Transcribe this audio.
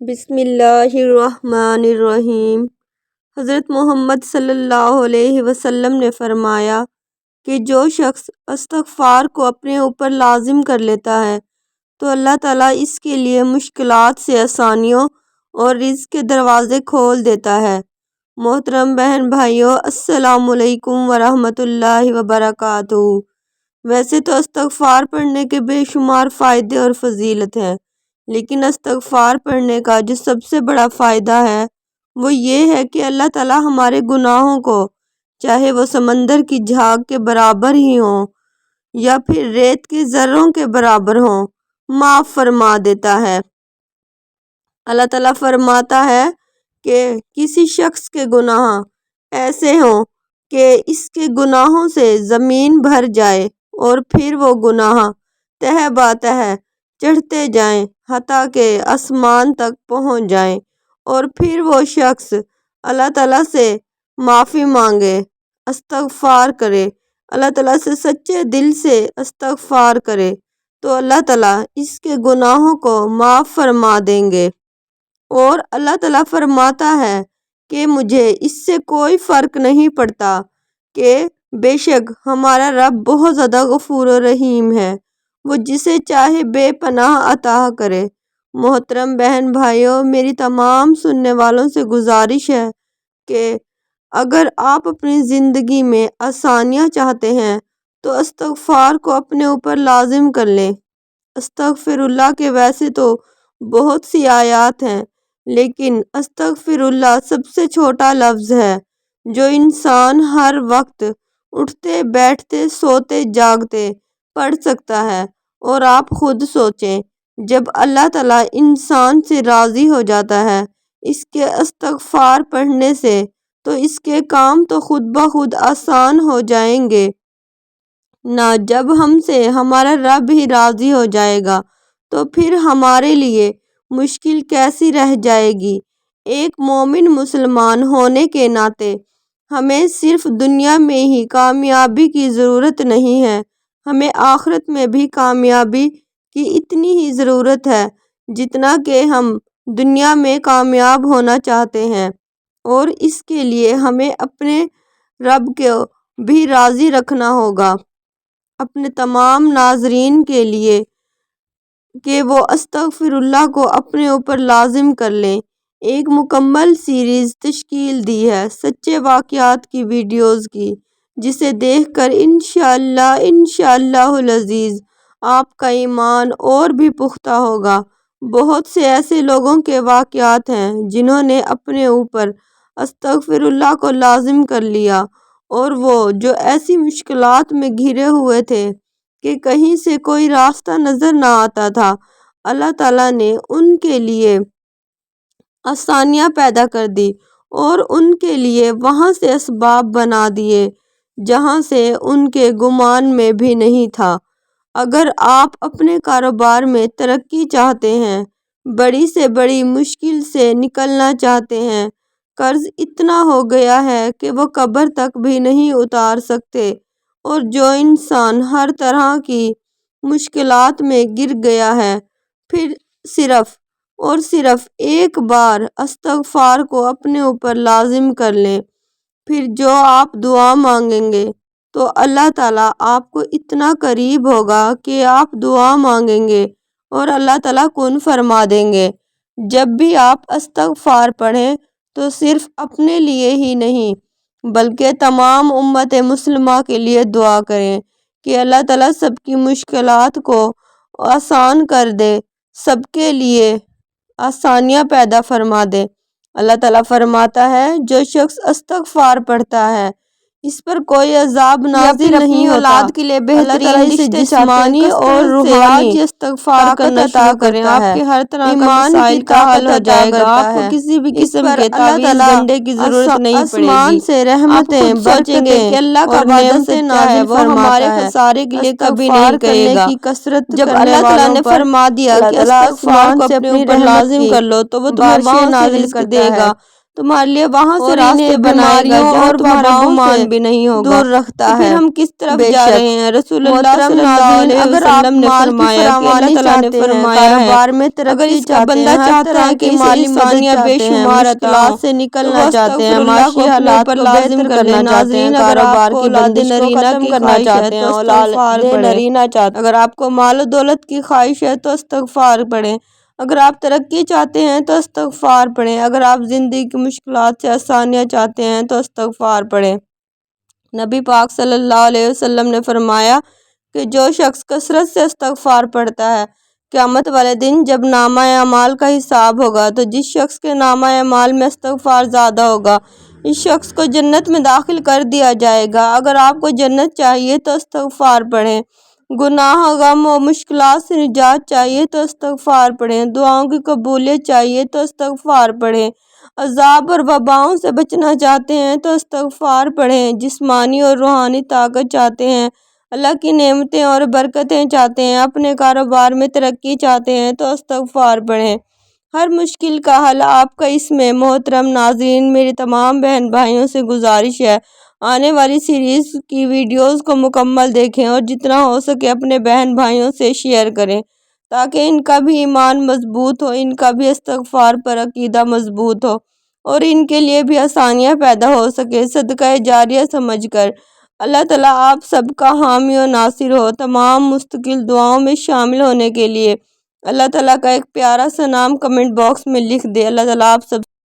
بسم اللہ الرحمن الرحیم۔ حضرت محمد صلی اللہ علیہ وسلم نے فرمایا کہ جو شخص استغفار کو اپنے اوپر لازم کر لیتا ہے تو اللہ تعالیٰ اس کے لیے مشکلات سے آسانیوں اور رزق کے دروازے کھول دیتا ہے۔ محترم بہن بھائیوں، السلام علیکم ورحمۃ اللہ وبرکاتہ۔ ویسے تو استغفار پڑھنے کے بے شمار فائدے اور فضیلت ہیں، لیکن استغفار پڑھنے کا جو سب سے بڑا فائدہ ہے وہ یہ ہے کہ اللہ تعالیٰ ہمارے گناہوں کو، چاہے وہ سمندر کی جھاگ کے برابر ہی ہوں یا پھر ریت کے ذروں کے برابر ہوں، معاف فرما دیتا ہے۔ اللہ تعالیٰ فرماتا ہے کہ کسی شخص کے گناہ ایسے ہوں کہ اس کے گناہوں سے زمین بھر جائے اور پھر وہ گناہ تہہ باتہ چڑھتے جائیں حتیٰ کہ آسمان تک پہنچ جائیں، اور پھر وہ شخص اللہ تعالیٰ سے معافی مانگے، استغفار کرے، اللہ تعالیٰ سے سچے دل سے استغفار کرے تو اللہ تعالیٰ اس کے گناہوں کو معاف فرما دیں گے۔ اور اللہ تعالیٰ فرماتا ہے کہ مجھے اس سے کوئی فرق نہیں پڑتا کہ بے شک ہمارا رب بہت زیادہ غفور و رحیم ہے، وہ جسے چاہے بے پناہ عطا کرے۔ محترم بہن بھائیوں، میری تمام سننے والوں سے گزارش ہے کہ اگر آپ اپنی زندگی میں آسانیاں چاہتے ہیں تو استغفار کو اپنے اوپر لازم کر لیں۔ استغفر اللہ کے ویسے تو بہت سی آیات ہیں، لیکن استغفر اللہ سب سے چھوٹا لفظ ہے جو انسان ہر وقت اٹھتے بیٹھتے سوتے جاگتے پڑھ سکتا ہے۔ اور آپ خود سوچیں، جب اللہ تعالیٰ انسان سے راضی ہو جاتا ہے اس کے استغفار پڑھنے سے، تو اس کے کام تو خود بخود آسان ہو جائیں گے نا۔ جب ہم سے ہمارا رب ہی راضی ہو جائے گا تو پھر ہمارے لیے مشکل کیسی رہ جائے گی۔ ایک مومن مسلمان ہونے کے ناطے ہمیں صرف دنیا میں ہی کامیابی کی ضرورت نہیں ہے، ہمیں آخرت میں بھی کامیابی کی اتنی ہی ضرورت ہے جتنا کہ ہم دنیا میں کامیاب ہونا چاہتے ہیں۔ اور اس کے لیے ہمیں اپنے رب کو بھی راضی رکھنا ہوگا اپنے تمام ناظرین کے لیے کہ وہ استغفر اللہ کو اپنے اوپر لازم کر لیں۔ ایک مکمل سیریز تشکیل دی ہے سچے واقعات کی ویڈیوز کی، جسے دیکھ کر انشاءاللہ العزیز آپ کا ایمان اور بھی پختہ ہوگا۔ بہت سے ایسے لوگوں کے واقعات ہیں جنہوں نے اپنے اوپر استغفر اللہ کو لازم کر لیا، اور وہ جو ایسی مشکلات میں گھرے ہوئے تھے کہ کہیں سے کوئی راستہ نظر نہ آتا تھا، اللہ تعالیٰ نے ان کے لیے آسانیاں پیدا کر دی اور ان کے لیے وہاں سے اسباب بنا دیے جہاں سے ان کے گمان میں بھی نہیں تھا۔ اگر آپ اپنے کاروبار میں ترقی چاہتے ہیں، بڑی سے بڑی مشکل سے نکلنا چاہتے ہیں، قرض اتنا ہو گیا ہے کہ وہ قبر تک بھی نہیں اتار سکتے، اور جو انسان ہر طرح کی مشکلات میں گر گیا ہے، پھر صرف اور صرف ایک بار استغفار کو اپنے اوپر لازم کر لیں، پھر جو آپ دعا مانگیں گے تو اللہ تعالیٰ آپ کو اتنا قریب ہوگا کہ آپ دعا مانگیں گے اور اللہ تعالیٰ کن فرما دیں گے۔ جب بھی آپ استغفار پڑھیں تو صرف اپنے لیے ہی نہیں بلکہ تمام امت مسلمہ کے لیے دعا کریں کہ اللہ تعالیٰ سب کی مشکلات کو آسان کر دے، سب کے لیے آسانیاں پیدا فرما دے۔ اللہ تعالیٰ فرماتا ہے جو شخص استغفار پڑھتا ہے اس پر کوئی عذاب نازل نہیں ہوتا۔ اولاد کے لیے بہترین رشتے جسمانی اور روحانی استغفار کرنا عطا کریں، آپ کے ہر طرح کا مسائل کا حل ہو جائے گا، آپ کو کسی بھی قسم کے تعویذ گنڈے کی ضرورت نہیں پڑے گی۔ آسمان سے رحمتیں برسیں گے کہ اللہ کا وعدہ سچا ہے، وہ ہمارے خسارے کے لیے کبھی نہیں کہے گا۔ جب اللہ تعالیٰ نے فرما دیا کہ استغفار کو اپنے اوپر لازم کر لو تو وہ تمہیں بارشیں نازل کر دے گا، تمہارے لیے وہاں سے راستے بنائے گا جہاں تمہارا گمان بھی نہیں ہوگا، دور رکھتا ہے۔ پھر ہم کس طرف جا رہے ہیں؟ رسول اللہ صلی اللہ علیہ وسلم نے فرمایا کہ اللہ تعالیٰ نے فرمایا ہے اگر اس کا بندہ چاہتا ہے کہ مالی ثانیہ بے شمار مشکلات سے نکلنا چاہتے ہیں، معاشی حالات کو لازم کرنا چاہتے ہیں، کاروبار کی بندش کو ختم کرنا چاہتے ہیں، استغفار پڑھیں۔ اگر آپ کو مال و دولت کی خواہش ہے تو استغفار پڑھیں۔ اگر آپ ترقی چاہتے ہیں تو استغفار پڑھیں۔ اگر آپ زندگی کی مشکلات سے آسانیاں چاہتے ہیں تو استغفار پڑھیں۔ نبی پاک صلی اللہ علیہ وسلم نے فرمایا کہ جو شخص کثرت سے استغفار پڑھتا ہے، قیامت والے دن جب نامہ اعمال کا حساب ہوگا تو جس شخص کے نامہ اعمال میں استغفار زیادہ ہوگا اس شخص کو جنت میں داخل کر دیا جائے گا۔ اگر آپ کو جنت چاہیے تو استغفار پڑھیں۔ گناہ، غم و مشکلات سے نجات چاہیے تو استغفار پڑھیں۔ دعاؤں کی قبولیت چاہیے تو استغفار پڑھیں۔ عذاب اور وباؤں سے بچنا چاہتے ہیں تو استغفار پڑھیں۔ جسمانی اور روحانی طاقت چاہتے ہیں، اللہ کی نعمتیں اور برکتیں چاہتے ہیں، اپنے کاروبار میں ترقی چاہتے ہیں تو استغفار پڑھیں۔ ہر مشکل کا حل آپ کا اس میں۔ محترم ناظرین، میری تمام بہن بھائیوں سے گزارش ہے آنے والی سیریز کی ویڈیوز کو مکمل دیکھیں اور جتنا ہو سکے اپنے بہن بھائیوں سے شیئر کریں تاکہ ان کا بھی ایمان مضبوط ہو، ان کا بھی استغفار پر عقیدہ مضبوط ہو اور ان کے لیے بھی آسانیاں پیدا ہو سکے۔ صدقہ جاریہ سمجھ کر اللہ تعالیٰ آپ سب کا حامی و ناصر ہو۔ تمام مستقل دعاؤں میں شامل ہونے کے لیے اللہ تعالیٰ کا ایک پیارا سا نام کمنٹ باکس میں لکھ دے۔ اللہ تعالیٰ آپ سب